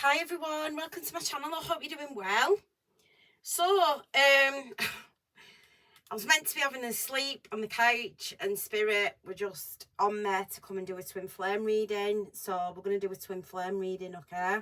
Hi everyone, welcome to my channel. I hope you're doing well. So, I was meant to be having a sleep on the couch and Spirit were just on there to come and do a twin flame reading. So we're going to do a twin flame reading, okay?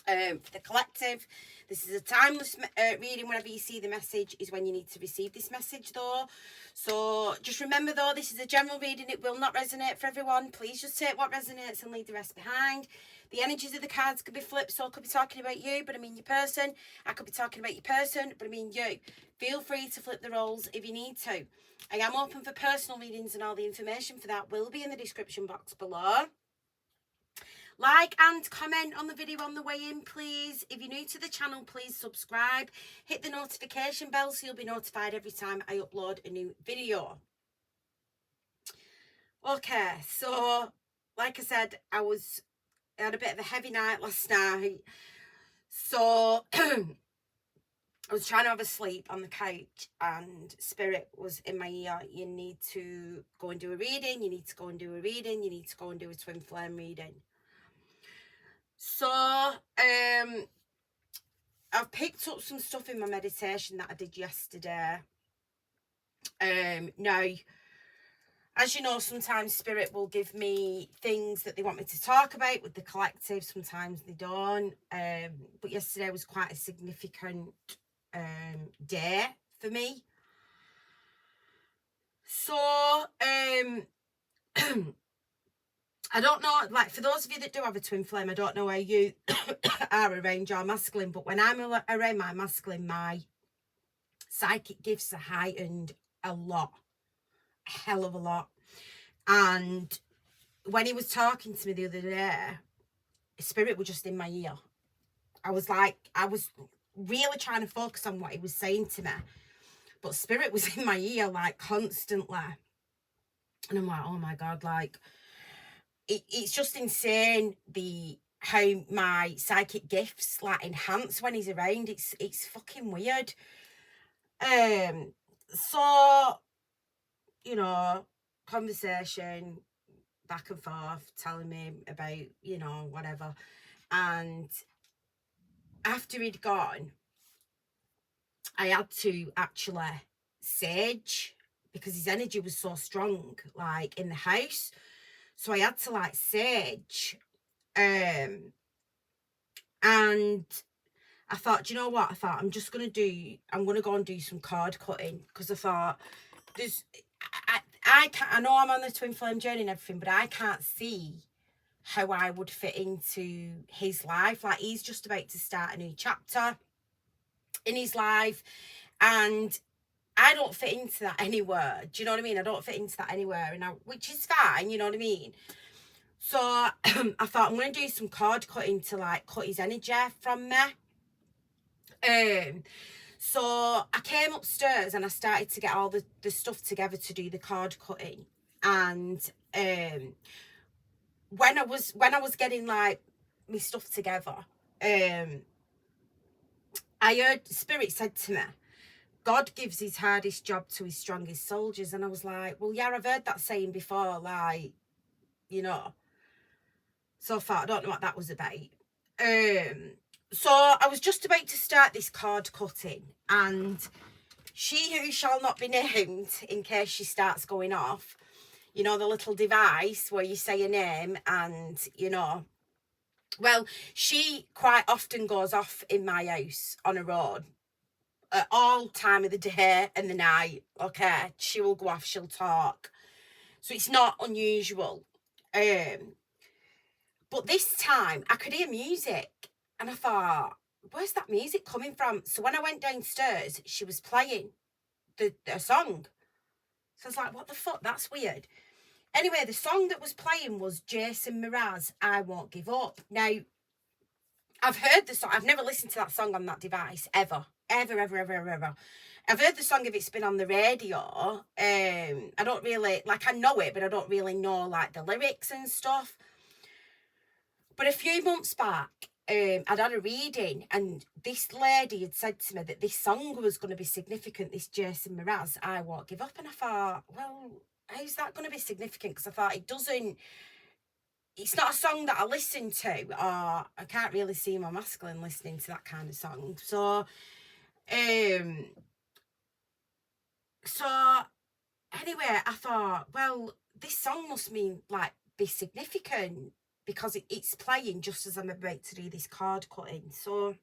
For the collective, this is a timeless reading. Whenever you see the message is when you need to receive this message though. So just remember though, this is a general reading. It will not resonate for everyone. Please just take what resonates and leave the rest behind. The energies of the cards could be flipped, so I could be talking about you, but I mean your person. I could be talking about your person, but I mean you. Feel free to flip the roles if you need to. I am open for personal readings and all the information for that will be in the description box below. Like and comment on the video on the way in, please. If you're new to the channel, please subscribe. Hit the notification bell so you'll be notified every time I upload a new video. Okay, so like I said, I had a bit of a heavy night last night. So I was trying to have a sleep on the couch and Spirit was in my ear. You need to go and do a reading. You need to go and do a reading. You need to go and do a twin flame reading. So, I've picked up some stuff in my meditation that I did yesterday. Now, as you know, sometimes Spirit will give me things that they want me to talk about with the collective. Sometimes they don't. But yesterday was quite a significant day for me. So, I don't know, like for those of you that do have a twin flame, I don't know where you are around your masculine, but when I'm around my masculine, my psychic gifts are heightened a lot, a hell of a lot. And when he was talking to me the other day, Spirit was just in my ear. I was really trying to focus on what he was saying to me, but Spirit was in my ear like constantly. And I'm like, oh my God, like, it's just insane how my psychic gifts like enhance when he's around. It's fucking weird. So, you know, conversation back and forth, telling me about, you know, whatever. And after he'd gone, I had to actually sage because his energy was so strong, like in the house. So I had to like sage. And I thought, do you know what? I thought I'm going to go and do some card cutting because I thought I know I'm on the twin flame journey and everything, but I can't see how I would fit into his life. Like he's just about to start a new chapter in his life and I don't fit into that anywhere. Do you know what I mean? I don't fit into that anywhere, which is fine, you know what I mean? So I thought I'm going to do some card cutting to like cut his energy from me. So I came upstairs and I started to get all the stuff together to do the card cutting. And when I was getting like my stuff together, I heard Spirit said to me, God gives his hardest job to his strongest soldiers. And I was like, well, yeah, I've heard that saying before, like, you know. So I thought, I don't know what that was about. So I was just about to start this card cutting and she who shall not be named, in case she starts going off, you know, the little device where you say a name and, you know, well, she quite often goes off in my house on her own at all time of the day and the night. Okay, she will go off, she'll talk. So it's not unusual. But this time I could hear music and I thought, where's that music coming from? So when I went downstairs, she was playing a song. So I was like, what the fuck? That's weird. Anyway, the song that was playing was Jason Mraz, I Won't Give Up. Now, I've heard the song. I've never listened to that song on that device, ever. Ever, ever, ever, ever, ever. I've heard the song if it's been on the radio. I don't really, like, I know it, but I don't really know, like, the lyrics and stuff. But a few months back, I'd had a reading and this lady had said to me that this song was going to be significant, this Jason Mraz, I Won't Give Up. And I thought, well, how's that going to be significant? Because I thought it doesn't it's not a song that I listen to, or I can't really see my masculine listening to that kind of song. So anyway, I thought, well, this song must mean like be significant because it's playing just as I'm about to do this card cutting. So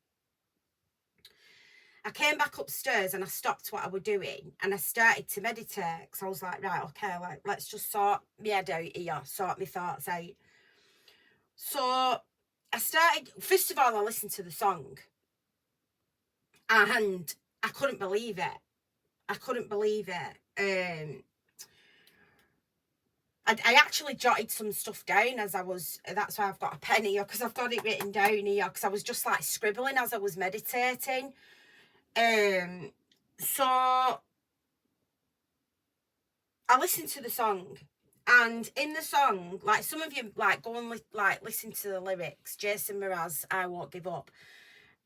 I came back upstairs and I stopped what I was doing and I started to meditate, because I was like, right, okay, like, let's just sort my head out here, sort my thoughts out. So I started, first of all, I listened to the song and I couldn't believe it. I couldn't believe it. I actually jotted some stuff down as I was, that's why I've got a pen here, because I've got it written down here, because I was just like scribbling as I was meditating. So I listened to the song, and in the song, like, some of you like go and listen to the lyrics. Jason Mraz, I Won't Give Up.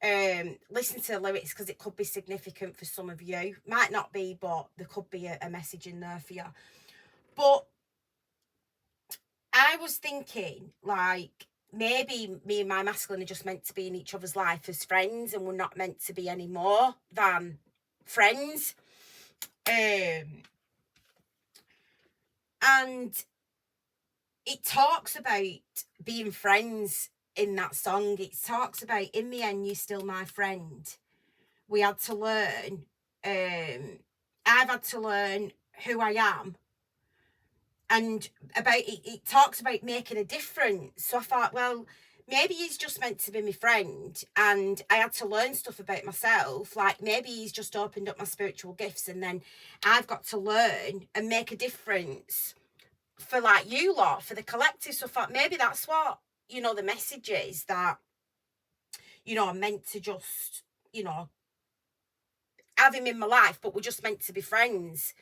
Listen to the lyrics, because it could be significant for some of you. Might not be, but there could be a message in there for you. But I was thinking, like, maybe me and my masculine are just meant to be in each other's life as friends, and we're not meant to be any more than friends. And it talks about being friends in that song. It talks about, in the end, you're still my friend. We had to learn. I've had to learn who I am. And about it talks about making a difference. So I thought, well, maybe he's just meant to be my friend, and I had to learn stuff about myself. Like, maybe he's just opened up my spiritual gifts, and then I've got to learn and make a difference for, like, you lot, for the collective. So I thought, maybe that's what, you know, the message is, that, you know, I'm meant to just, you know, have him in my life, but we're just meant to be friends.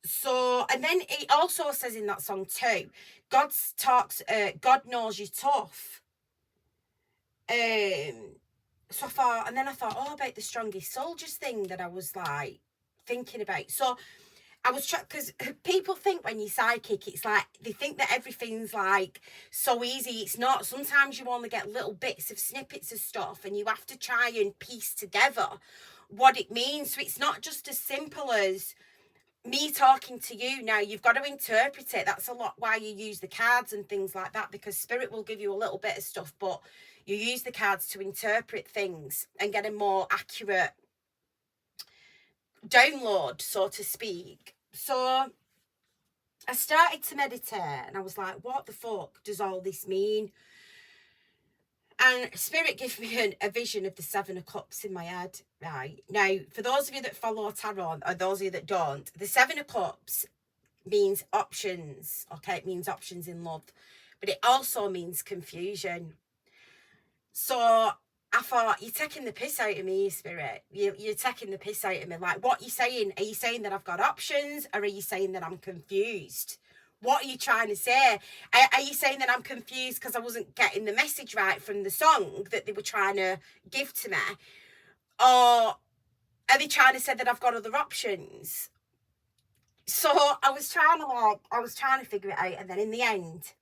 So, and then it also says in that song too, God knows you're tough. So I thought, and then I thought, oh, about the strongest soldiers thing that I was like thinking about. So I was trying, because people think when you're psychic, it's like, they think that everything's like so easy. It's not. Sometimes you only get little bits of snippets of stuff, and you have to try and piece together what it means. So it's not just as simple as me talking to you. Now, you've got to interpret it. That's a lot why you use the cards and things like that, because spirit will give you a little bit of stuff, but you use the cards to interpret things and get a more accurate download, so to speak. So I started to meditate, and I was like, what the fuck does all this mean? And spirit gave me a vision of the Seven of Cups in my head, right? Now, for those of you that follow tarot, or those of you that don't, the Seven of Cups means options, okay? It means options in love, but it also means confusion. So I thought, you're taking the piss out of me, spirit. You're taking the piss out of me. Like, what are you saying? Are you saying that I've got options, or are you saying that I'm confused? What are you trying to say? Are you saying that I'm confused because I wasn't getting the message right from the song that they were trying to give to me? Or are they trying to say that I've got other options? So I was trying to figure it out, and then in the end,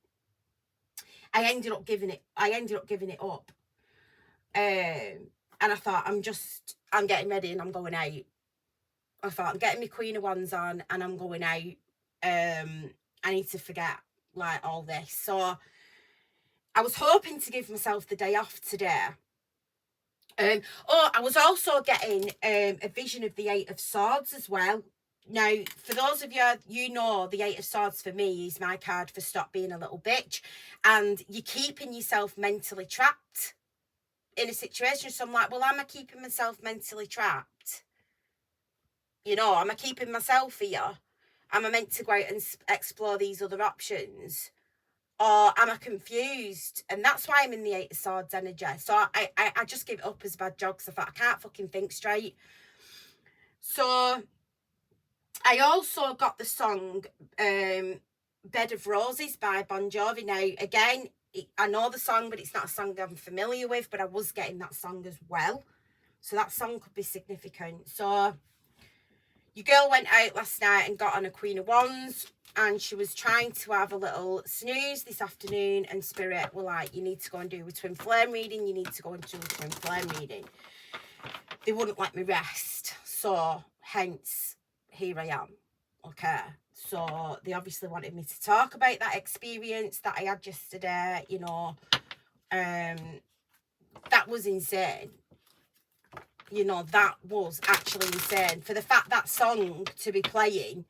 I ended up giving it up. And I thought, I'm getting ready and I'm going out. I thought, I'm getting my Queen of Wands on and I'm going out. I need to forget, like, all this. So I was hoping to give myself the day off today. I was also getting a vision of the Eight of Swords as well. Now, for those of you, you know, the Eight of Swords for me is my card for stop being a little bitch. And you're keeping yourself mentally trapped in a situation. So I'm like, well, am I keeping myself mentally trapped? You know, am I keeping myself here? Am I meant to go out and explore these other options? Or am I confused? And that's why I'm in the Eight of Swords energy. So I just give it up as a bad job, because I thought, I can't fucking think straight. So I also got the song Bed of Roses by Bon Jovi. Now, again, I know the song, but it's not a song I'm familiar with, but I was getting that song as well. So that song could be significant. So Your girl went out last night and got on a Queen of Wands, and she was trying to have a little snooze this afternoon, and Spirit were like, you need to go and do a twin flame reading, you need to go and do a twin flame reading. They wouldn't let me rest, so hence here I am. Okay, so they obviously wanted me to talk about that experience that I had yesterday. You know, that was insane. You know, that was actually insane. For the fact that song to be playing,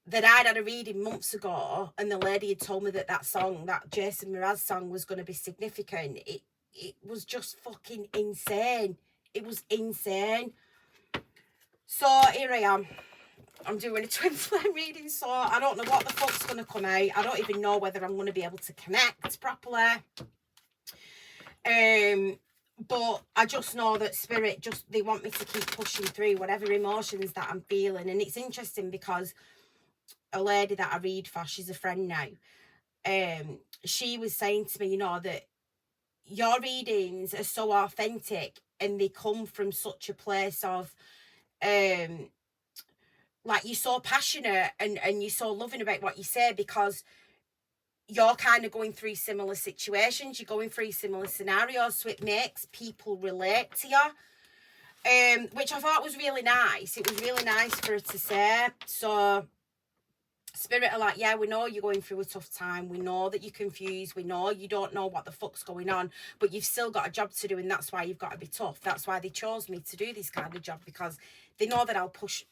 that I'd had a reading months ago, and the lady had told me that that song, that Jason Mraz song, was going to be significant. It was just fucking insane. It was insane. So here I am. I'm doing a twin flame reading, so I don't know what the fuck's going to come out. I don't even know whether I'm going to be able to connect properly. But I just know that Spirit, they want me to keep pushing through whatever emotions that I'm feeling. And it's interesting because a lady that I read for, she's a friend now, she was saying to me, you know, that your readings are so authentic and they come from such a place of like, you're so passionate and you're so loving about what you say, because you're kind of going through similar situations, you're going through similar scenarios, so it makes people relate to you, which I thought was really nice. It was really nice for her to say. So Spirit are like, yeah, we know you're going through a tough time, we know that you're confused, we know you don't know what the fuck's going on, but you've still got a job to do, and that's why you've got to be tough. That's why they chose me to do this kind of job, because they know that I'll push.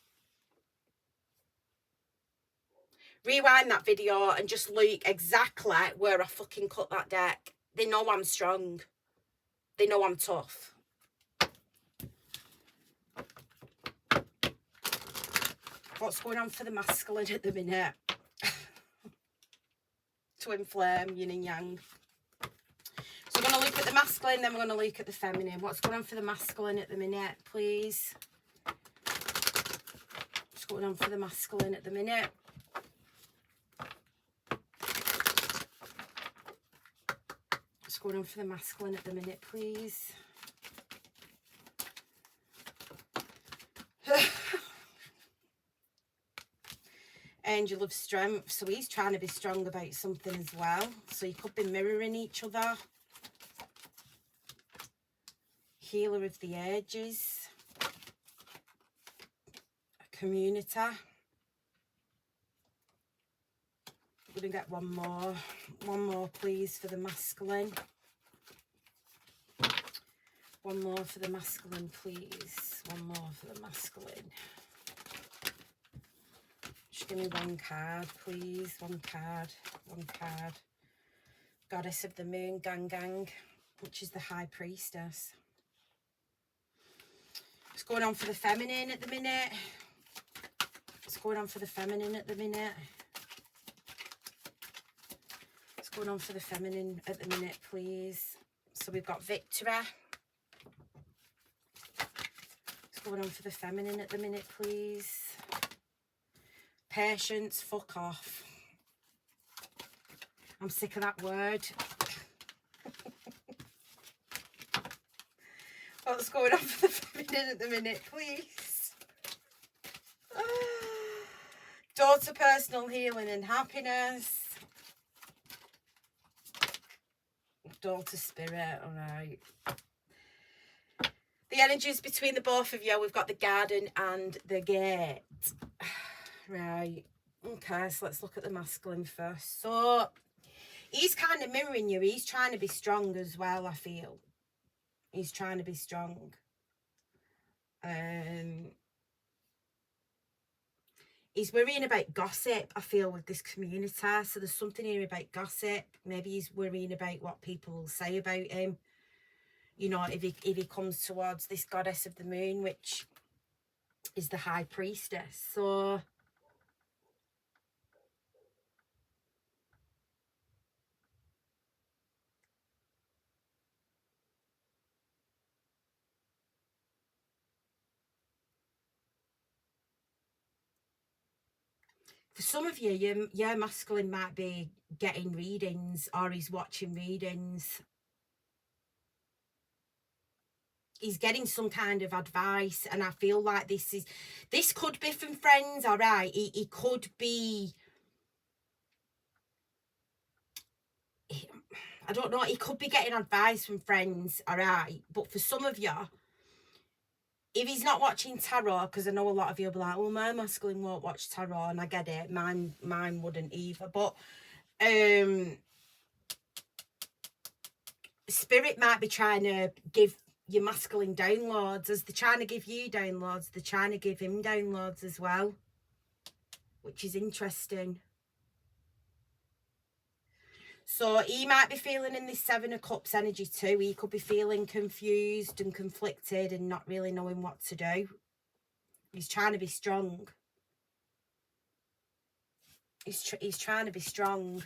Rewind that video and just look exactly where I fucking cut that deck. They know I'm strong. They know I'm tough. What's going on for the masculine at the minute? Twin flame, yin and yang. So we're going to look at the masculine, then we're going to look at the feminine. What's going on for the masculine at the minute, please? What's going on for the masculine at the minute? What's going on for the masculine at the minute, please? Angel of Strength. So he's trying to be strong about something as well. So you could be mirroring each other. Healer of the Ages. A community. We're going to get one more. One more, please, for the masculine. One more for the masculine, please. One more for the masculine. Just give me one card, please. One card. One card. Goddess of the Moon, gang, which is the High Priestess. What's going on for the feminine at the minute? What's going on for the feminine at the minute? What's going on for the feminine at the minute, please? So we've got victory. What's going on for the feminine at the minute, please? Patience, fuck off. I'm sick of that word. What's going on for the feminine at the minute, please? Door to personal healing and happiness. Door to spirit, all right. The energies between the both of you, we've got the garden and the gate. Right. Okay, so let's look at the masculine first. So he's kind of mirroring you. He's trying to be strong as well, I feel. He's trying to be strong. He's worrying about gossip, I feel, with this community. So there's something here about gossip. Maybe he's worrying about what people will say about him. You know, if he comes towards this goddess of the moon, which is the High Priestess. So for some of you, your masculine might be getting readings, or he's watching readings. he's getting some kind of advice, and I feel like this could be from friends, all right. He could be, I don't know, he could be getting advice from friends, all right. But for some of you, if he's not watching tarot, because I know a lot of you will be like, well, my masculine won't watch tarot, and I get it, mine wouldn't either, but spirit might be trying to give your masculine downloads. As they're trying to give you downloads, they're trying to give him downloads as well, which is interesting. So he might be feeling in this Seven of Cups energy too. He could be feeling confused and conflicted and not really knowing what to do. He's trying to be strong. He's trying to be strong.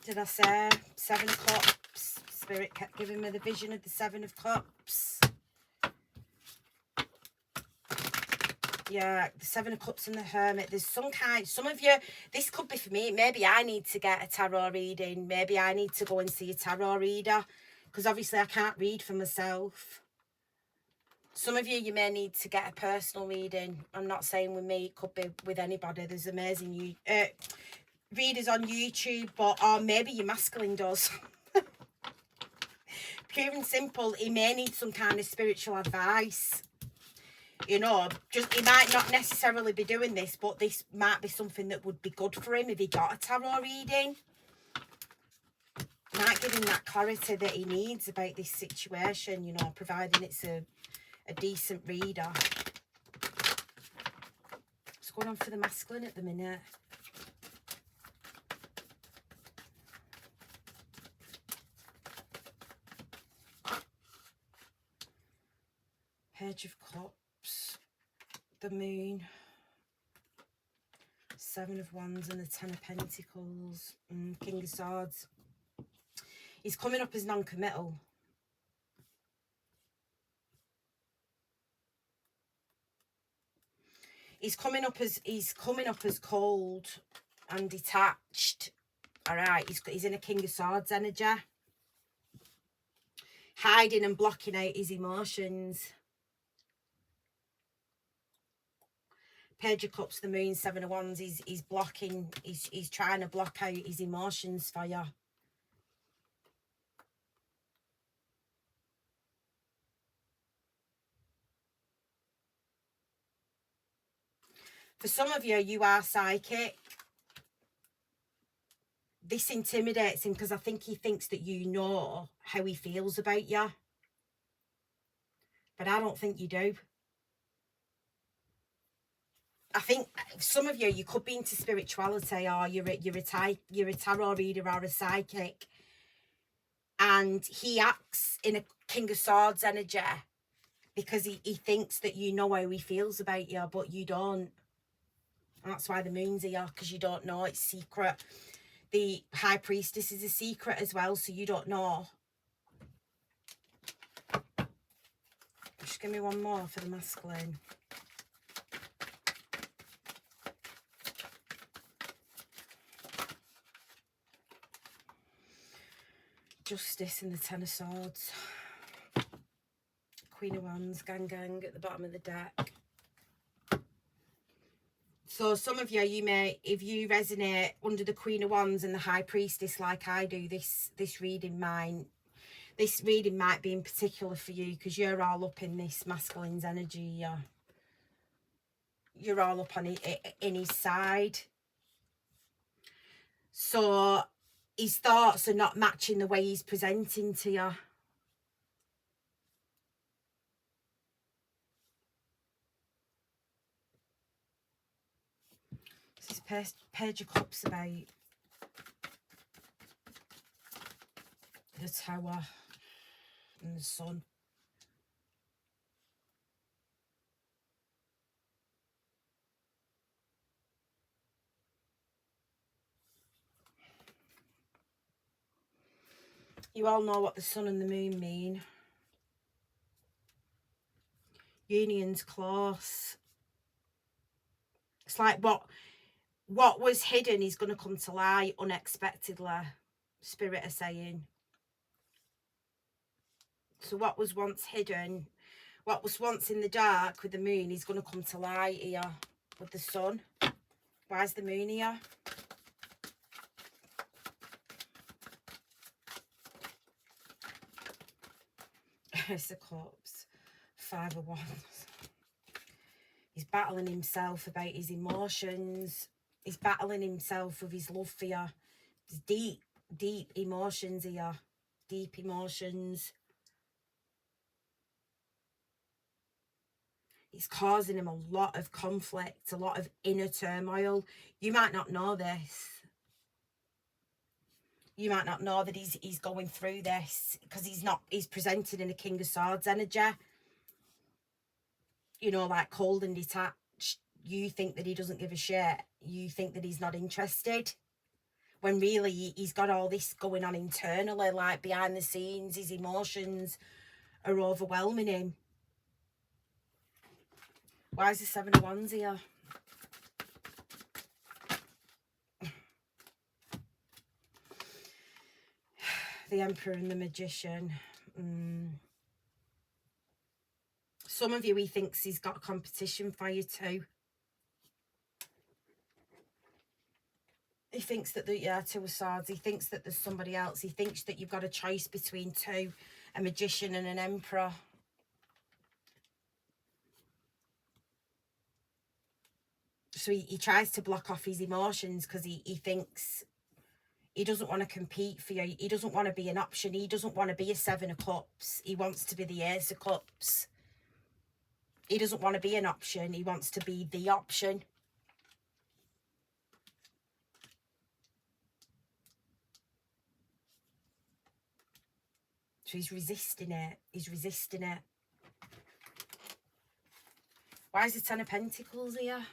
Did I say Seven of Cups? Spirit kept giving me the vision of the Seven of Cups. Yeah, the Seven of Cups and the Hermit. There's some of you, this could be for me. Maybe I need to get a tarot reading. Maybe I need to go and see a tarot reader, because obviously I can't read for myself. Some of you, you may need to get a personal reading. I'm not saying with me, it could be with anybody. There's amazing readers on YouTube, or maybe your masculine does. Pure and simple, he may need some kind of spiritual advice. You know, just he might not necessarily be doing this, but this might be something that would be good for him if he got a tarot reading. Might give him that clarity that he needs about this situation, you know, providing it's a decent reader. What's going on for the masculine at the minute? Page of Cups, the Moon, Seven of Wands and the Ten of Pentacles, King of Swords. He's coming up as non-committal. He's coming up as cold and detached. All right, he's in a King of Swords energy, hiding and blocking out his emotions. Page of Cups, the Moon, Seven of Wands. He's blocking. He's trying to block out his emotions for you. For some of you, you are psychic. This intimidates him because I think he thinks that you know how he feels about you. But I don't think you do. I think some of you, you could be into spirituality, or you're a tarot reader or a psychic. And he acts in a King of Swords energy because he thinks that you know how he feels about you, but you don't. And that's why the Moon's here, because you don't know. It's secret. The High Priestess is a secret as well, so you don't know. Just give me one more for the masculine. Justice and the Ten of Swords. Queen of Wands, gang at the bottom of the deck. So some of you, you may, if you resonate under the Queen of Wands and the High Priestess like I do, this reading might be in particular for you, because you're all up in this masculine's energy. You're all up on it in his side. So his thoughts are not matching the way he's presenting to you. This is Page of Cups about the Tower and the Sun. You all know what the sun and the moon mean. Union's close. It's like what was hidden is going to come to light unexpectedly, Spirit are saying. So what was once hidden, what was once in the dark with the moon is going to come to light here with the sun. Why is the moon here? It's the Cups. 5 of Wands. He's battling himself about his emotions. He's battling himself with his love for you. There's deep, deep emotions here. Deep emotions. It's causing him a lot of conflict, a lot of inner turmoil. You might not know this. You might not know that he's going through this because he's presented in a King of Swords energy. You know, like cold and detached. You think that he doesn't give a shit. You think that he's not interested. When really he's got all this going on internally, like behind the scenes. His emotions are overwhelming him. Why is the 7 of Wands here? The Emperor and the Magician. Some of you, he thinks he's got competition for you too. He thinks that the 2 of Swords, he thinks that there's somebody else. He thinks that you've got a choice between two, a Magician and an Emperor. So he tries to block off his emotions because he thinks he doesn't want to compete for you. He doesn't want to be an option. He doesn't want to be a 7 of Cups. He wants to be the Ace of Cups. He doesn't want to be an option. He wants to be the option. So he's resisting it. He's resisting it. Why is the 10 of Pentacles here?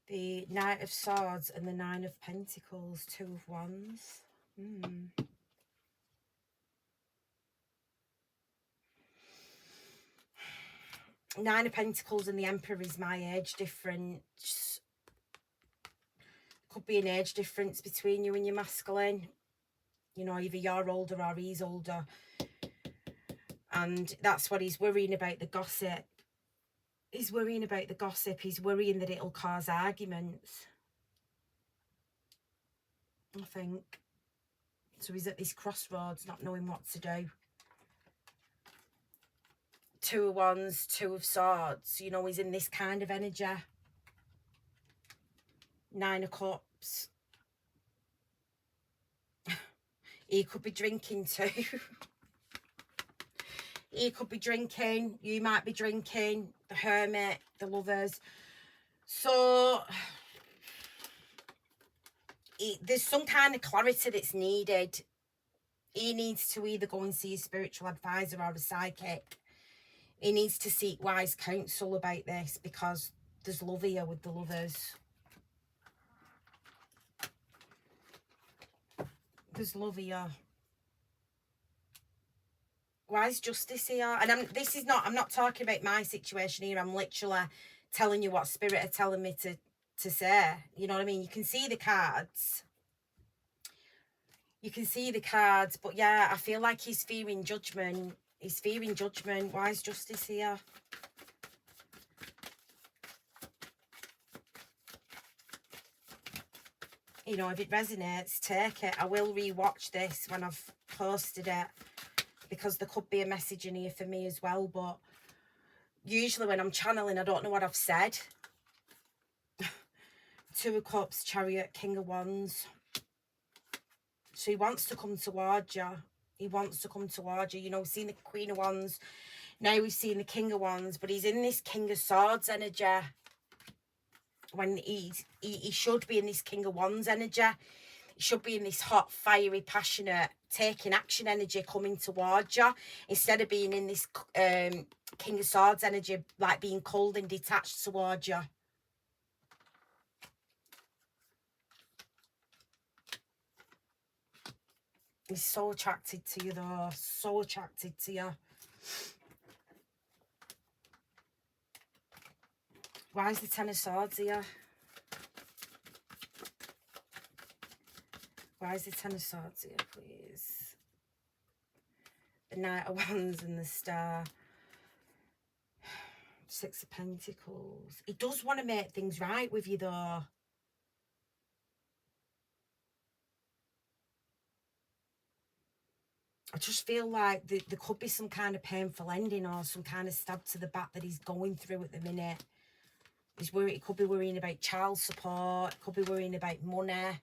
The Knight of Swords and the 9 of Pentacles. 2 of Wands. 9 of Pentacles and the Emperor is my age difference. Could be an age difference between you and your masculine. You know, either you're older or he's older. And that's what he's worrying about, the gossip. He's worrying about the gossip. He's worrying that it'll cause arguments. I think. So he's at this crossroads, not knowing what to do. 2 of Wands, 2 of Swords. You know, he's in this kind of energy. 9 of Cups. He could be drinking too. He could be drinking. You might be drinking. The Hermit, the Lovers. So there's some kind of clarity that's needed. He needs to either go and see a spiritual advisor or a psychic. He needs to seek wise counsel about this because there's love here with the Lovers. There's love here. Why is Justice here? And I'm not talking about my situation here. I'm literally telling you what Spirit are telling me to say. You know what I mean? You can see the cards. You can see the cards. But yeah, I feel like he's fearing judgment. He's fearing judgment. Why is Justice here? You know, if it resonates, take it. I will rewatch this when I've posted it, because there could be a message in here for me as well. But usually when I'm channeling, I don't know what I've said. 2 of Cups, Chariot, King of Wands. So he wants to come towards you. He wants to come towards you. You know, we've seen the Queen of Wands. Now we've seen the King of Wands. But he's in this King of Swords energy. When he should be in this King of Wands energy. He should be in this hot, fiery, passionate, taking action energy coming towards you. Instead of being in this King of Swords energy, like being cold and detached towards you. He's so attracted to you though. So attracted to you. Why is the Ten of Swords here? Why is the Ten of Swords here, please? The Knight of Wands and the Star. Six of Pentacles. He does want to make things right with you though. I just feel like there could be some kind of painful ending or some kind of stab to the back that he's going through at the minute. He's worried. He could be worrying about child support. Could be worrying about money.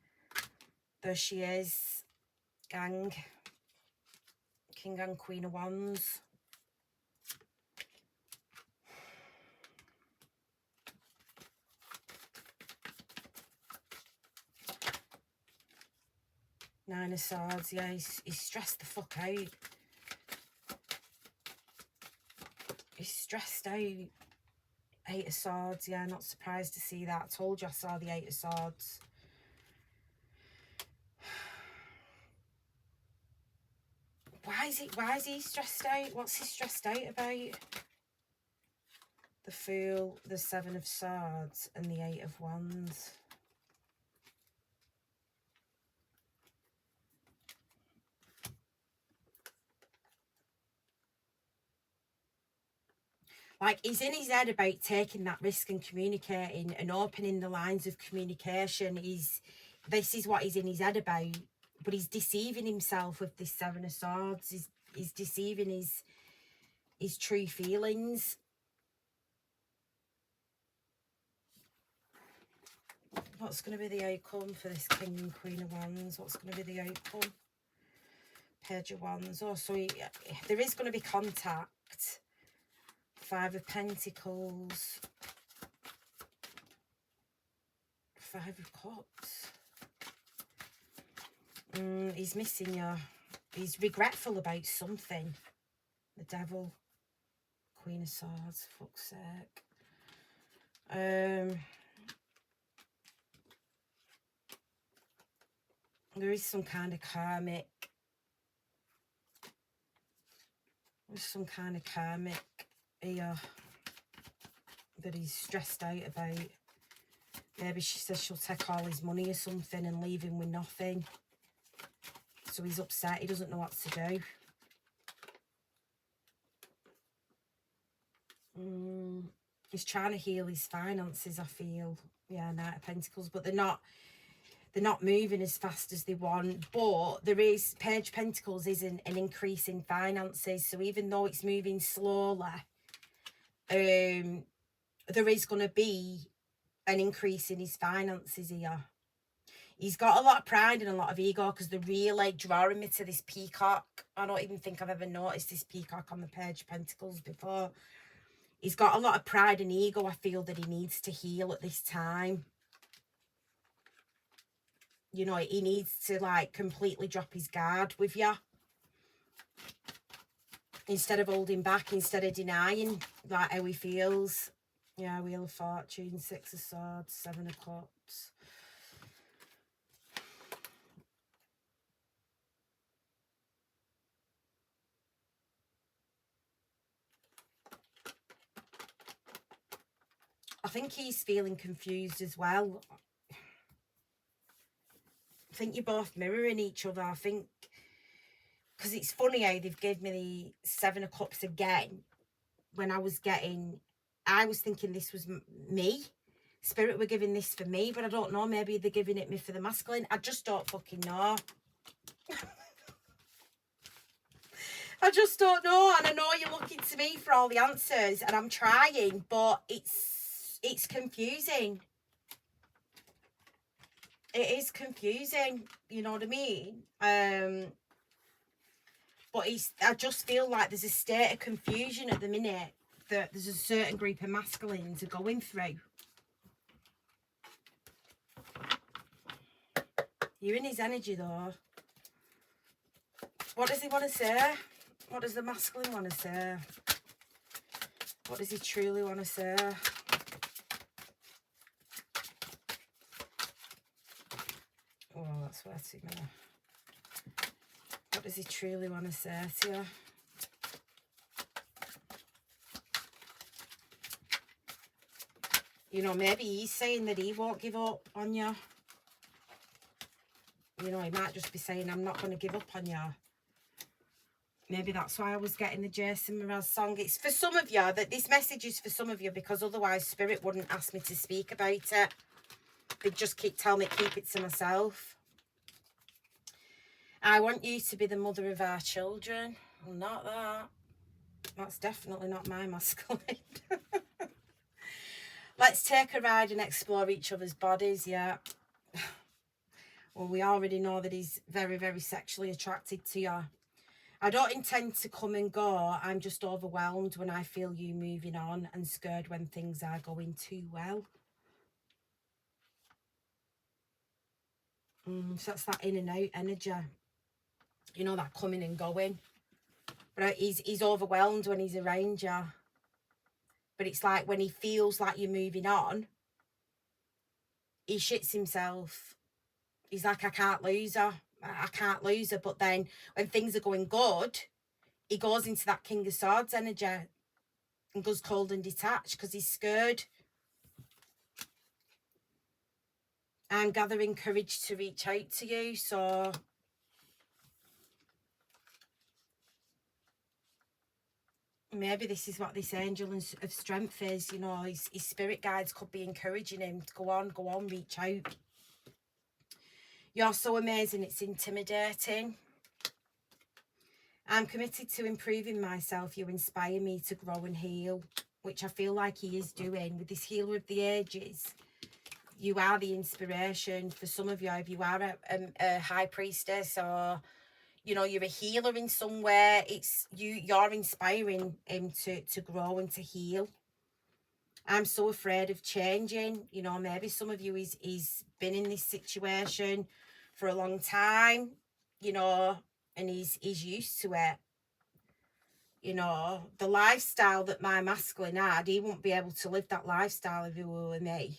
There she is. Gang. King and Queen of Wands. Nine of Swords. Yeah, he's stressed the fuck out. He's stressed out. Eight of Swords. Yeah, not surprised to see that. I told you I saw the Eight of Swords. Why is he stressed out? What's he stressed out about? The Fool, the Seven of Swords, and the Eight of Wands. Like, he's in his head about taking that risk and communicating and opening the lines of communication. This is what he's in his head about. But he's deceiving himself with this Seven of Swords. He's deceiving his true feelings. What's going to be the outcome for this King and Queen of Wands? What's going to be the outcome? Page of Wands. Oh, so there is going to be contact. Five of Pentacles. Five of Cups. He's missing you. He's regretful about something. The Devil. Queen of Swords. Fuck's sake. There is some kind of karmic. There's some kind of karmic here that he's stressed out about. Maybe she says she'll take all his money or something and leave him with nothing. So he's upset. He doesn't know what to do. He's trying to heal his finances, I feel. Yeah, Knight of Pentacles. But they're not moving as fast as they want. But there is, Page Pentacles is an increase in finances. So even though it's moving slowly, there is going to be an increase in his finances here. He's got a lot of pride and a lot of ego because they're really drawing me to this peacock. I don't even think I've ever noticed this peacock on the Page of Pentacles before. He's got a lot of pride and ego, I feel, that he needs to heal at this time. You know, he needs to, like, completely drop his guard with you. Instead of holding back, instead of denying, like, how he feels. Yeah, Wheel of Fortune, Six of Swords, Seven of Cups. I think he's feeling confused as well. I think you're both mirroring each other. I think, because it's funny how they've given me the Seven of Cups again. When I was thinking this was me. Spirit were giving this for me, but I don't know. Maybe they're giving it me for the masculine. I just don't fucking know. I just don't know. And I know you're looking to me for all the answers, and I'm trying, but it's confusing. It is confusing, you know what I mean? But I just feel like there's a state of confusion at the minute that there's a certain group of masculines are going through. You're in his energy though. What does he want to say? What does the masculine want to say? What does he truly want to say? Oh, that's where to me. What does he truly want to say to you? You know, maybe he's saying that he won't give up on you. You know, he might just be saying, I'm not going to give up on you. Maybe that's why I was getting the Jason Mraz song. It's for some of you, that this message is for some of you, because otherwise Spirit wouldn't ask me to speak about it. They'd just tell me keep it to myself. I want you to be the mother of our children. Well, not that. That's definitely not my masculine. Let's take a ride and explore each other's bodies, yeah. Well, we already know that he's very, very sexually attracted to you. I don't intend to come and go. I'm just overwhelmed when I feel you moving on and scared when things are going too well. So that's that in and out energy. You know, that coming and going. But he's overwhelmed when he's around you. But it's like when he feels like you're moving on, he shits himself. He's like, I can't lose her. I can't lose her. But then when things are going good, he goes into that King of Swords energy and goes cold and detached because he's scared. I'm gathering courage to reach out to you. So maybe this is what this angel of strength is. You know, his spirit guides could be encouraging him to go on, reach out. You're so amazing, it's intimidating. I'm committed to improving myself. You inspire me to grow and heal, which I feel like he is doing with this healer of the ages. You are the inspiration for some of you. If you are a high priestess, or you know, you're a healer in some way, it's you're inspiring him to grow and to heal. I'm so afraid of changing. You know, maybe some of you he's been in this situation for a long time, you know, and he's used to it. You know, the lifestyle that my masculine had, he wouldn't be able to live that lifestyle if he were with me.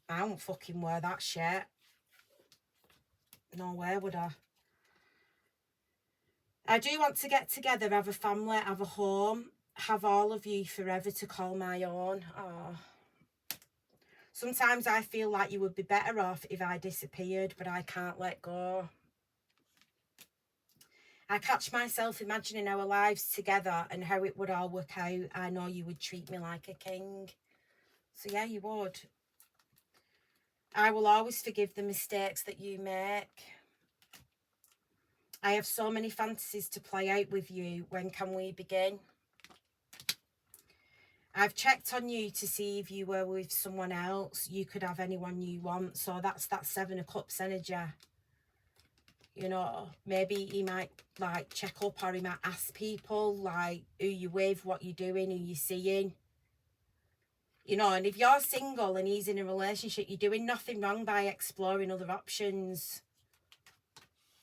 I won't fucking wear that shit. No way would I. I do want to get together, have a family, have a home, have all of you forever to call my own. Oh. Sometimes I feel like you would be better off if I disappeared, but I can't let go. I catch myself imagining our lives together and how it would all work out. I know you would treat me like a king. So yeah, you would. I will always forgive the mistakes that you make. I have so many fantasies to play out with you. When can we begin? I've checked on you to see if you were with someone else. You could have anyone you want. So that's that Seven of Cups energy. You know, maybe he might like check up, or he might ask people like who you with, what you're doing, who you're seeing. You know, and if you're single and he's in a relationship, you're doing nothing wrong by exploring other options.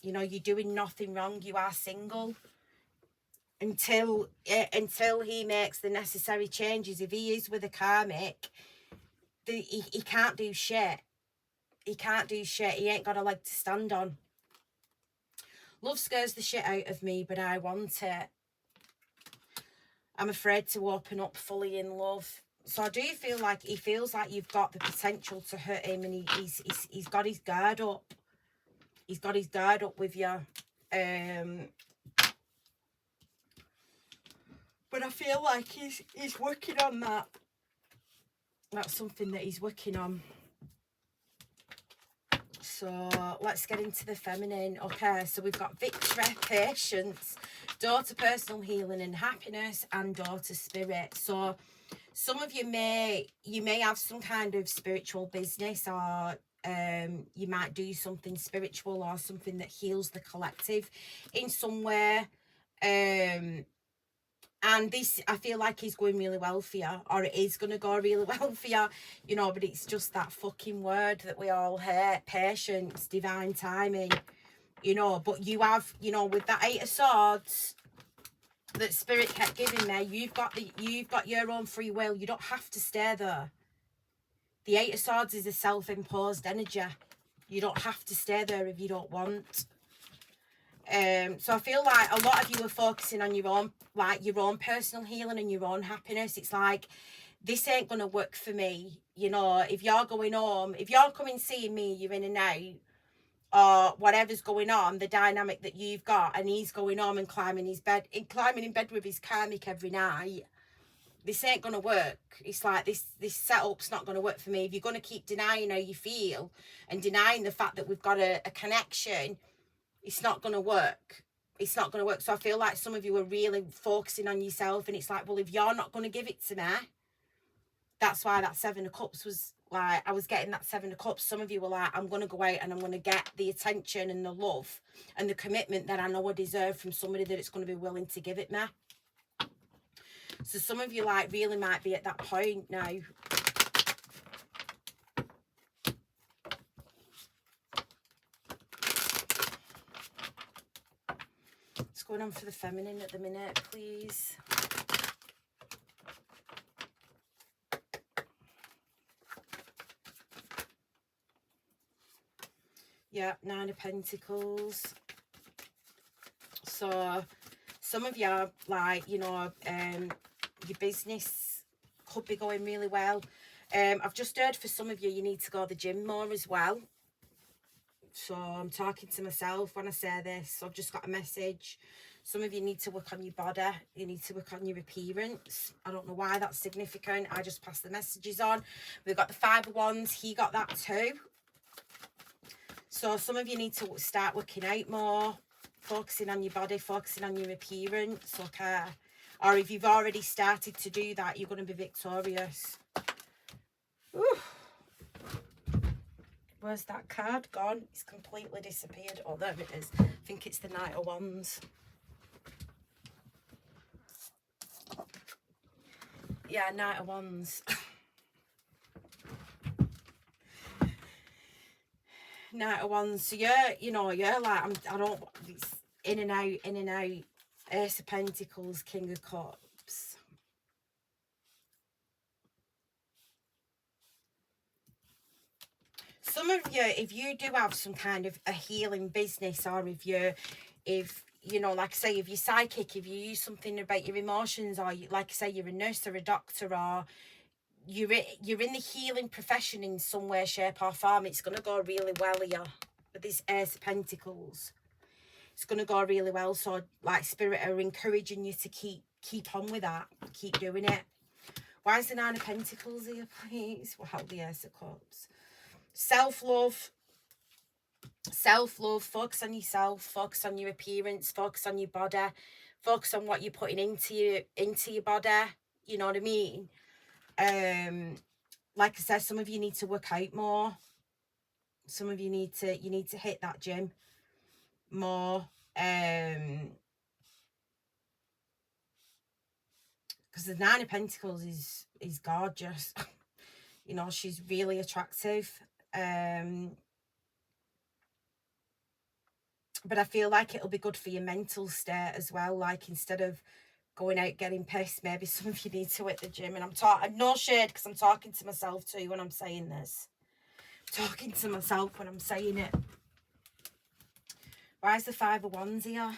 You know, you're doing nothing wrong. You are single. Until he makes the necessary changes. If he is with a karmic, he can't do shit. He can't do shit. He ain't got a leg to stand on. Love scares the shit out of me, but I want it. I'm afraid to open up fully in love. So I do feel like he feels like you've got the potential to hurt him, and he's got his guard up. He's got his guard up with you. But I feel like he's working on that. That's something that he's working on. So let's get into the feminine. Okay, so we've got victory, patience, door to personal healing and happiness, and door to spirit. So some of you may have some kind of spiritual business, or you might do something spiritual or something that heals the collective in some way. And this, I feel like is going really well for you, or it is going to go really well for you, you know, but it's just that fucking word that we all hate, patience, divine timing, you know. But you have, you know, with that Eight of Swords that Spirit kept giving me, you've got your own free will. You don't have to stay there. The Eight of Swords is a self-imposed energy. You don't have to stay there if you don't want. So I feel like a lot of you are focusing on your own, like your own personal healing and your own happiness. It's like, this ain't gonna work for me. You know, if you're going home, if you're coming seeing me, you're in and out, or whatever's going on, the dynamic that you've got, and he's going home and climbing in bed with his karmic every night, this ain't gonna work. It's like this setup's not gonna work for me. If you're gonna keep denying how you feel and denying the fact that we've got a connection, it's not gonna work. It's not gonna work. So I feel like some of you are really focusing on yourself, and it's like, well, if you're not gonna give it to me, that's why that Seven of Cups was like, I was getting that Seven of Cups. Some of you were like, I'm gonna go out and I'm gonna get the attention and the love and the commitment that I know I deserve from somebody that it's gonna be willing to give it me. So some of you like really might be at that point now. What's going on for the feminine at the minute, please? Yeah, Nine of Pentacles. So some of you are like, you know, your business could be going really well. I've just heard for some of you, you need to go to the gym more as well. So I'm talking to myself when I say this. So I've just got a message. Some of you need to work on your body. You need to work on your appearance. I don't know why that's significant. I just pass the messages on. We've got the Five of Wands. He got that too. So some of you need to start working out more, focusing on your body, focusing on your appearance, okay? Or if you've already started to do that, you're going to be victorious. Ooh. Where's that card gone? It's completely disappeared. Oh, there it is. I think it's the Knight of Wands. Yeah, Knight of Wands. Knight of Wands. So you know, like, it's in and out. Ace of Pentacles, King of Cups. Some of you, if you do have some kind of a healing business, or if you know, like I say, if you're psychic, if you use something about your emotions, or you, like I say, you're a nurse or a doctor, or you're in the healing profession in some way, shape or form, it's going to go really well here with this Ace of Pentacles. It's going to go really well. So like Spirit are encouraging you to keep on with that, keep doing it. Why is the Nine of Pentacles here, please? Wow, the Ace of Cups. Self-love, focus on yourself, focus on your appearance, focus on your body, focus on what you're putting into your body, you know what I mean? Like I said, some of you need to work out more. Some of you need to hit that gym more, because the Nine of Pentacles is gorgeous. You know, she's really attractive. But I feel like it'll be good for your mental state as well. Like, instead of going out getting pissed, maybe some of you need to hit the gym. And I'm no shade, because I'm talking to myself too when I'm saying this. I'm talking to myself when I'm saying it. Why is the Five of Wands here?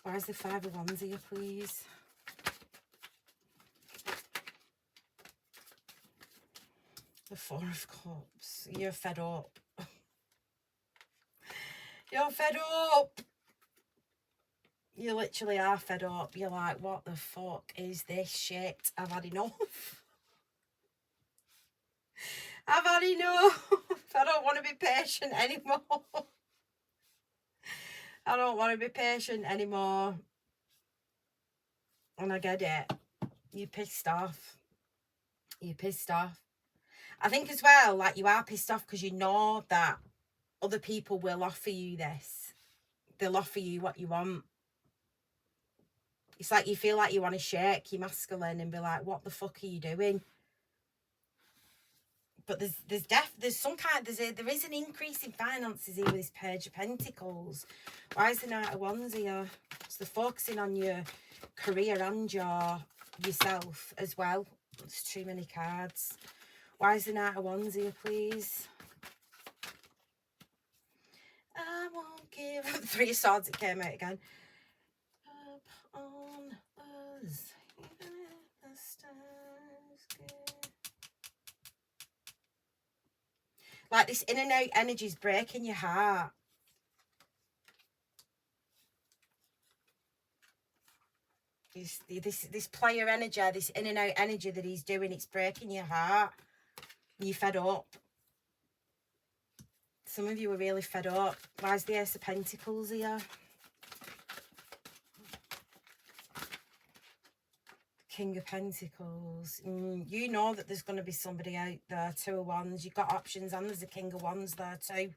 Why is the Five of Wands here, please? The Four of Cups. You're fed up. You're fed up. You literally are fed up. You're like, what the fuck is this shit? I've had enough. I've had enough. I don't want to be patient anymore. I don't want to be patient anymore. And I get it. You're pissed off. You're pissed off. I think as well, like, you are pissed off because you know that other people will offer you this. They'll offer you what you want. It's like you feel like you want to shake your masculine and be like, what the fuck are you doing? But there is an increase in finances here with this Page of Pentacles. Why is the Knight of Wands here? So they're focusing on your career and yourself as well. There's too many cards. Why is the Knight of Wands here, please? I won't give up. Three of Swords, it came out again. Up on us, even if the stars go. Like this in and out energy is breaking your heart. This player energy, this in and out energy that he's doing, it's breaking your heart. You're fed up. Some of you are really fed up. Why is the Ace of Pentacles here? King of Pentacles. You know that there's going to be somebody out there. Two of Wands. You've got options, and there's a King of Wands there too.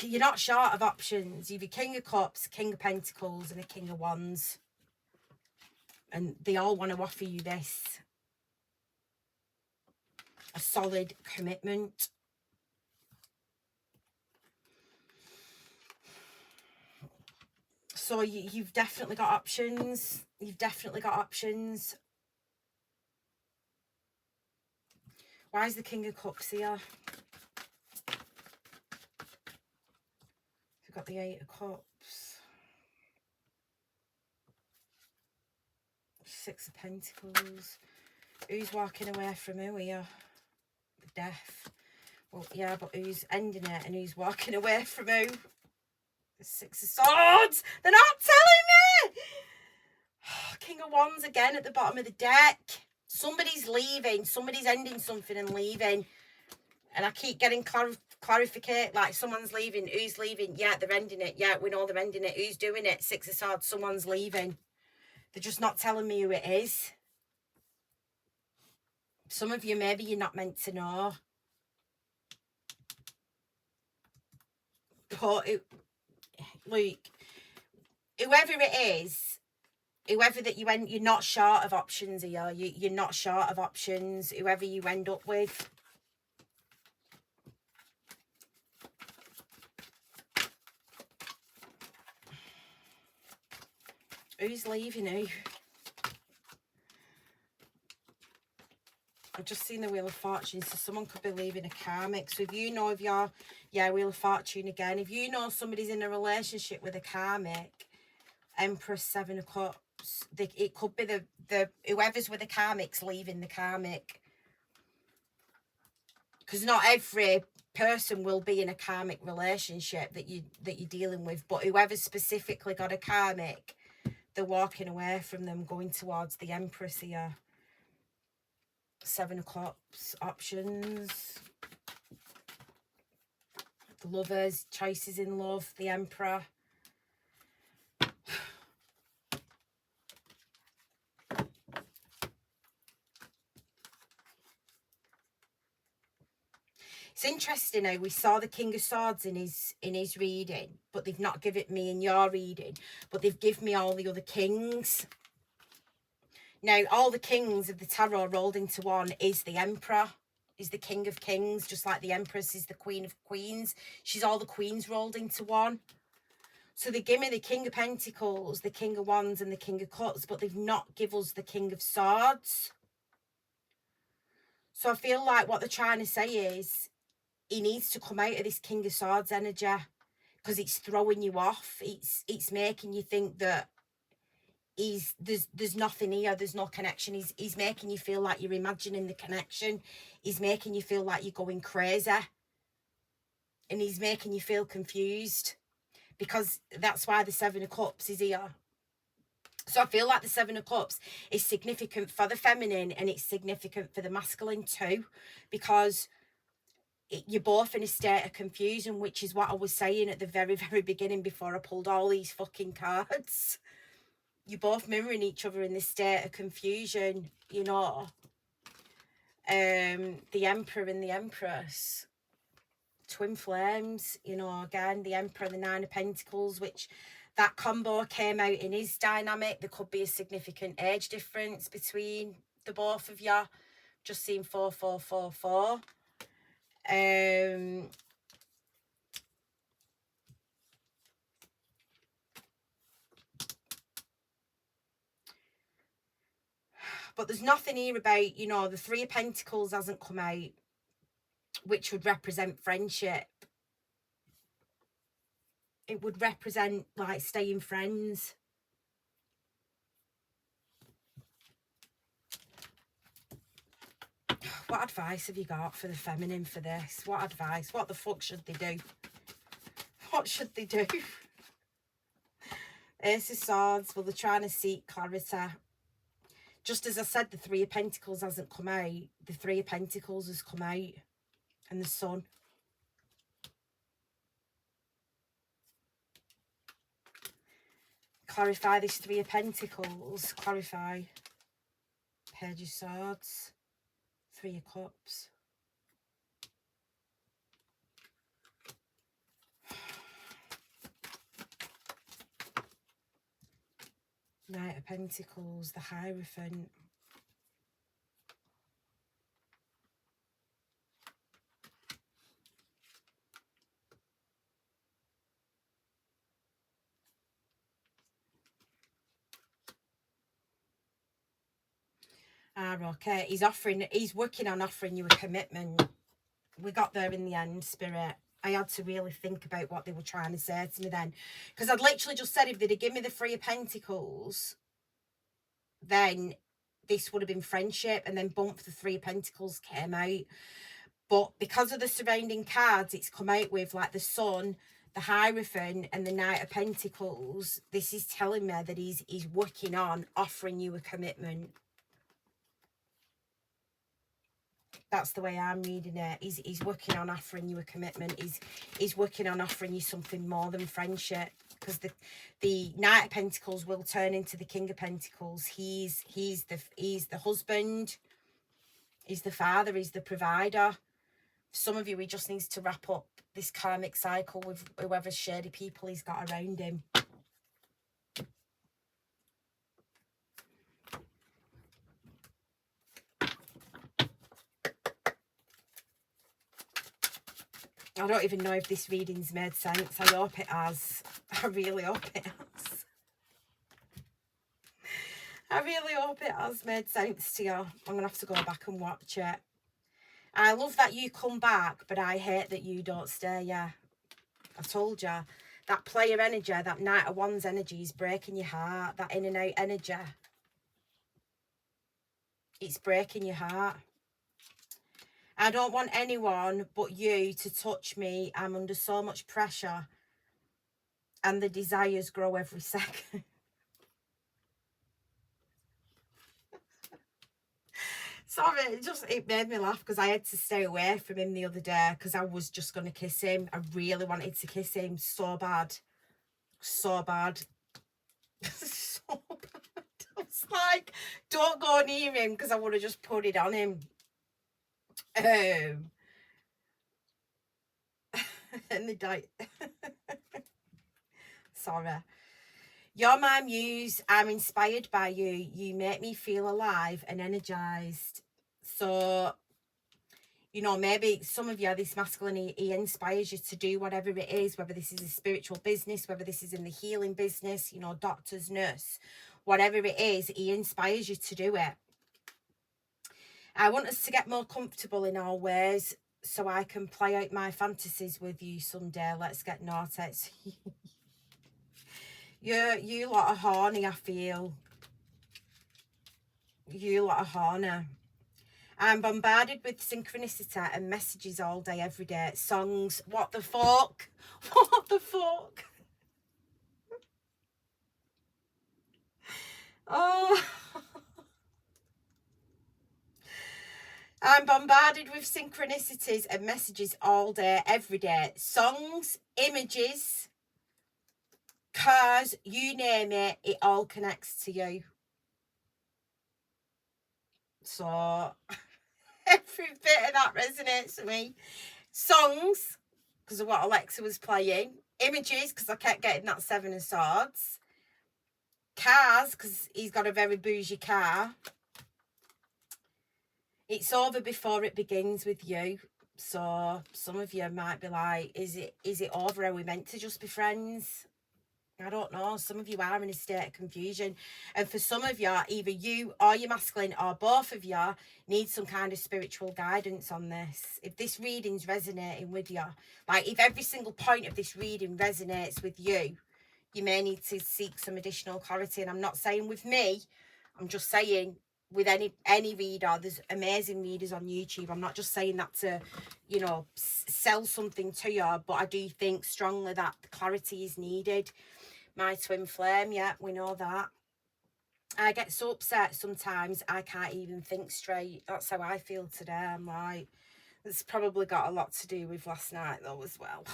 You're not short of options. You've a King of Cups, King of Pentacles, and a King of Wands. And they all want to offer you this. A solid commitment. So you've definitely got options. You've definitely got options. Why is the King of Cups here? We've got the Eight of Cups. Six of Pentacles. Who's walking away from who here? The Death. Well, yeah, but who's ending it and who's walking away from who? The Six of Swords. They're not telling me. King of Wands again at the bottom of the deck. Somebody's leaving. Somebody's ending something and leaving. And I keep getting clarification. Like someone's leaving. Who's leaving? Yeah, they're ending it. Yeah, we know they're ending it. Who's doing it? Six of Swords. Someone's leaving. They're just not telling me who it is. Some of you, maybe you're not meant to know. But look, whoever it is, whoever that you're not short of options here. You're not short of options. Whoever you end up with. Who's leaving who? I've just seen the Wheel of Fortune, so someone could be leaving a karmic. So if you know if you're, yeah, Wheel of Fortune again. If you know somebody's in a relationship with a karmic, Empress, Seven of Cups, it could be the whoever's with the karmic's leaving the karmic. Because not every person will be in a karmic relationship that you're dealing with, but whoever's specifically got a karmic, they're walking away from them, going towards the Empress here. Seven of Cups, options. The Lovers, choices in love, the Emperor. It's interesting how we saw the King of Swords in his reading, but they've not given it me in your reading, but they've given me all the other kings. Now, all the kings of the tarot rolled into one is the Emperor, is the King of Kings, just like the Empress is the Queen of Queens. She's all the queens rolled into one. So they give me the King of Pentacles, the King of Wands, and the King of Cups, but they've not given us the King of Swords. So I feel like what they're trying to say is he needs to come out of this King of Swords energy because it's throwing you off. It's making you think that there's nothing here, there's no connection. He's making you feel like you're imagining the connection. He's making you feel like you're going crazy. And he's making you feel confused. Because that's why the Seven of Cups is here. So I feel like the Seven of Cups is significant for the feminine and it's significant for the masculine too. Because you're both in a state of confusion, which is what I was saying at the very, very beginning before I pulled all these fucking cards. You're both mirroring each other in this state of confusion, you know. The Emperor and the Empress. Twin flames, you know, again, the Emperor and the Nine of Pentacles, which that combo came out in his dynamic. There could be a significant age difference between the both of you. Just seeing 4444. But there's nothing here about, you know, the Three of Pentacles hasn't come out, which would represent friendship. It would represent, like, staying friends. What advice have you got for the feminine for this? What advice? What the fuck should they do? What should they do? Ace of Swords. Well, they're trying to seek clarity. Just as I said, the Three of Pentacles hasn't come out. The Three of Pentacles has come out. And the Sun. Clarify this Three of Pentacles. Clarify. Page of Swords. Three of Cups. Knight of Pentacles. The Hierophant. Okay. He's working on offering you a commitment. We got there in the end, Spirit. I had to really think about what they were trying to say to me then. Because I'd literally just said if they'd have given me the Three of Pentacles, then this would have been friendship. And then bump, the Three of Pentacles came out. But because of the surrounding cards, it's come out with, like, the Sun, the Hierophant, and the Knight of Pentacles. This is telling me that he's working on offering you a commitment. That's the way I'm reading it. He's working on offering you a commitment. He's working on offering you something more than friendship. Because the Knight of Pentacles will turn into the King of Pentacles. He's the husband. He's the father. He's the provider. Some of you, he just needs to wrap up this karmic cycle with whoever shady people he's got around him. I don't even know if this reading's made sense. I hope it has. I really hope it has. I really hope it has made sense to you. I'm going to have to go back and watch it. I love that you come back, but I hate that you don't stay. Yeah, I told you. That player energy, that Knight of Wands energy is breaking your heart. That in and out energy. It's breaking your heart. I don't want anyone but you to touch me. I'm under so much pressure. And the desires grow every second. Sorry, it made me laugh because I had to stay away from him the other day because I was just going to kiss him. I really wanted to kiss him so bad. So bad. So bad. I was like, don't go near him because I would have just put it on him. And they died. Sorry. You're my muse. I'm inspired by you. You make me feel alive and energized. So, you know, maybe some of you, this masculine, he inspires you to do whatever it is, whether this is a spiritual business, whether this is in the healing business, you know, doctors, nurse, whatever it is, he inspires you to do it. I want us to get more comfortable in our ways so I can play out my fantasies with you someday. Let's get naughty. You lot are horny, I feel. You lot are horny. I'm bombarded with synchronicity and messages all day, every day. Songs. What the fuck? What the fuck? Oh. I'm bombarded with synchronicities and messages all day, every day. Songs, images, cars, you name it, it all connects to you. So, every bit of that resonates with me. Songs, because of what Alexa was playing. Images, because I kept getting that Seven of Swords. Cars, because he's got a very bougie car. It's over before it begins with you. So some of you might be like, is it over? Are we meant to just be friends? I don't know. Some of you are in a state of confusion. And for some of you, either you or your masculine or both of you need some kind of spiritual guidance on this. If this reading's resonating with you, like if every single point of this reading resonates with you, you may need to seek some additional clarity. And I'm not saying with me, I'm just saying with any reader. There's amazing readers on YouTube. I'm not just saying that to, you know, sell something to you, but I do think strongly that the clarity is needed. My twin flame, yeah, we know that. I get so upset sometimes I can't even think straight. That's how I feel today. I'm like, it's probably got a lot to do with last night though as well.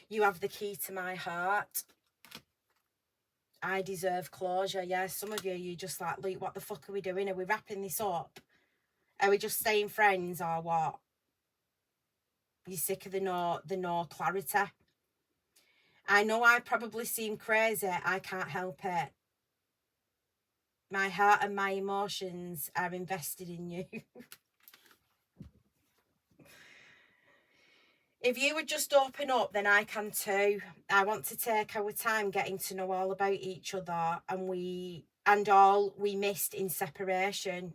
You have the key to my heart. I deserve closure. Yeah, some of you just like, Luke, what the fuck are we doing? Are we wrapping this up? Are we just staying friends or what? You're sick of the no clarity. I know I probably seem crazy. I can't help it. My heart and my emotions are invested in you. If you would just open up, then I can too. I want to take our time getting to know all about each other and all we missed in separation.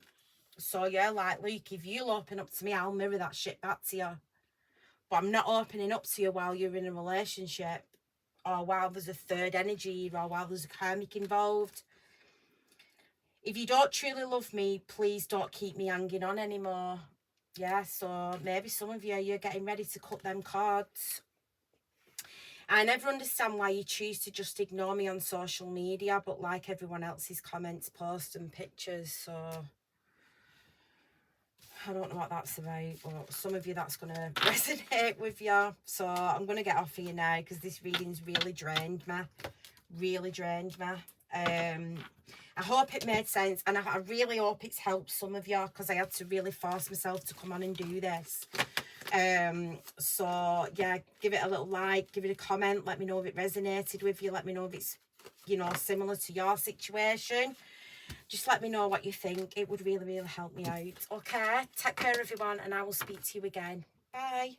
So yeah, like Luke, if you'll open up to me, I'll mirror that shit back to you. But I'm not opening up to you while you're in a relationship, or while there's a third energy, or while there's a karmic involved. If you don't truly love me, please don't keep me hanging on anymore. Yeah, so maybe some of you, you're getting ready to cut them cords. I never understand why you choose to just ignore me on social media, but like everyone else's comments, posts and pictures. So I don't know what that's about, but some of you that's going to resonate with you. So I'm going to get off of you now because this reading's really drained me. Really drained me. I hope it made sense, and I really hope it's helped some of you because I had to really force myself to come on and do this. So yeah, give it a little like, give it a comment, let me know if it resonated with you, let me know if it's, you know, similar to your situation. Just let me know what you think. It would really help me out. Okay, take care everyone, and I will speak to you again. Bye.